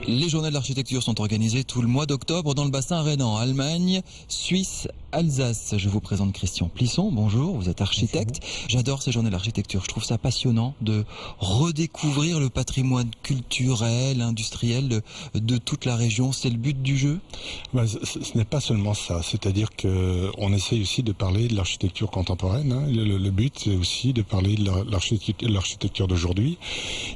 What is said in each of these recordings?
Les journées de l'architecture sont organisées tout le mois d'octobre dans le bassin rhénan, Allemagne, Suisse, Alsace. Je vous présente Christian Plisson. Bonjour, vous êtes architecte. Bonjour. J'adore ces journées de l'architecture. Je trouve ça passionnant de redécouvrir le patrimoine culturel, industriel de toute la région. C'est le but du jeu ? Ce n'est pas seulement ça. C'est-à-dire qu'on essaye aussi de parler de l'architecture contemporaine. Le but, c'est aussi de parler de l'architecture d'aujourd'hui.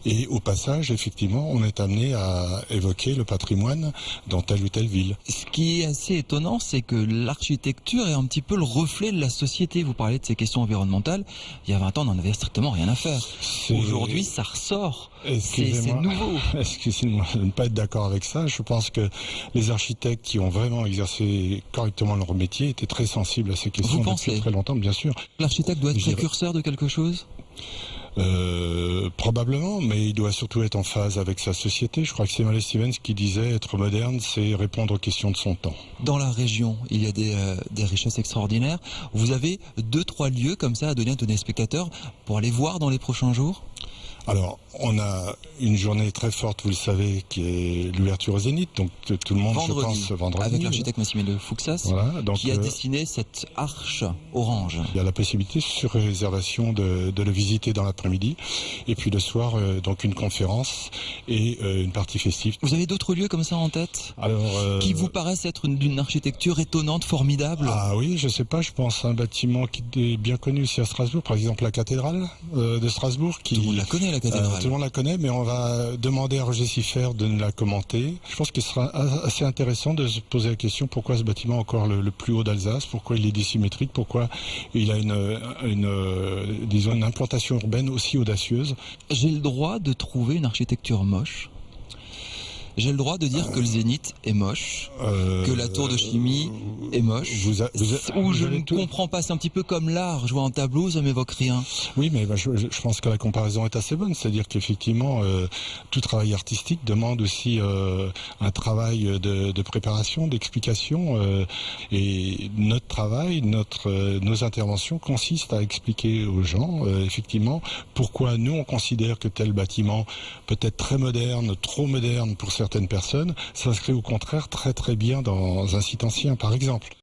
Et au passage, effectivement, on est amené à évoquer le patrimoine dans telle ou telle ville. Ce qui est assez étonnant, c'est que l'architecture est un petit peu le reflet de la société. Vous parlez de ces questions environnementales. Il y a 20 ans, on n'en avait strictement rien à faire. Aujourd'hui, ça ressort. C'est nouveau. Excusez-moi de ne pas être d'accord avec ça. Je pense que les architectes qui ont vraiment exercé correctement leur métier étaient très sensibles à ces questions depuis très longtemps, bien sûr. L'architecte doit être précurseur de quelque chose ? Probablement, mais il doit surtout être en phase avec sa société. Je crois que c'est Wallace Stevens qui disait être moderne, c'est répondre aux questions de son temps. Dans la région, il y a des richesses extraordinaires. Vous avez 2-3 lieux comme ça à donner à tous les spectateurs pour aller voir dans les prochains jours ? Alors, on a une journée très forte, vous le savez, qui est l'ouverture au Zénith. Donc tout le monde, vendredi, je pense, vendredi. Avec l'architecte Massimiliano Fuksas, voilà, donc, qui a dessiné cette arche orange. Il y a la possibilité, sur réservation, de le visiter dans l'après-midi. Et puis le soir, donc une conférence et une partie festive. Vous avez d'autres lieux comme ça en tête ? Alors, qui vous paraissent être d'une architecture étonnante, formidable ? Ah oui, je sais pas, je pense à un bâtiment qui est bien connu ici à Strasbourg, par exemple la cathédrale de Strasbourg. Tout le monde la connaît, la cathédrale. Tout le monde la connaît, mais on va demander à Roger Siffert de la commenter. Je pense que ce sera assez intéressant de se poser la question pourquoi ce bâtiment est encore le plus haut d'Alsace, pourquoi il est dissymétrique, pourquoi il a disons une implantation urbaine aussi audacieuse. J'ai le droit de trouver une architecture moche ? J'ai le droit de dire que le Zénith est moche, que la tour de chimie est moche, ou je ne comprends pas, c'est un petit peu comme l'art, je vois un tableau, ça m'évoque rien. Oui, mais je pense que la comparaison est assez bonne, c'est-à-dire qu'effectivement, tout travail artistique demande aussi un travail de préparation, d'explication, et notre travail, nos interventions consistent à expliquer aux gens, effectivement, pourquoi nous on considère que tel bâtiment peut être très moderne, trop moderne pour certaines personnes, s'inscrit au contraire très très bien dans un site ancien par exemple.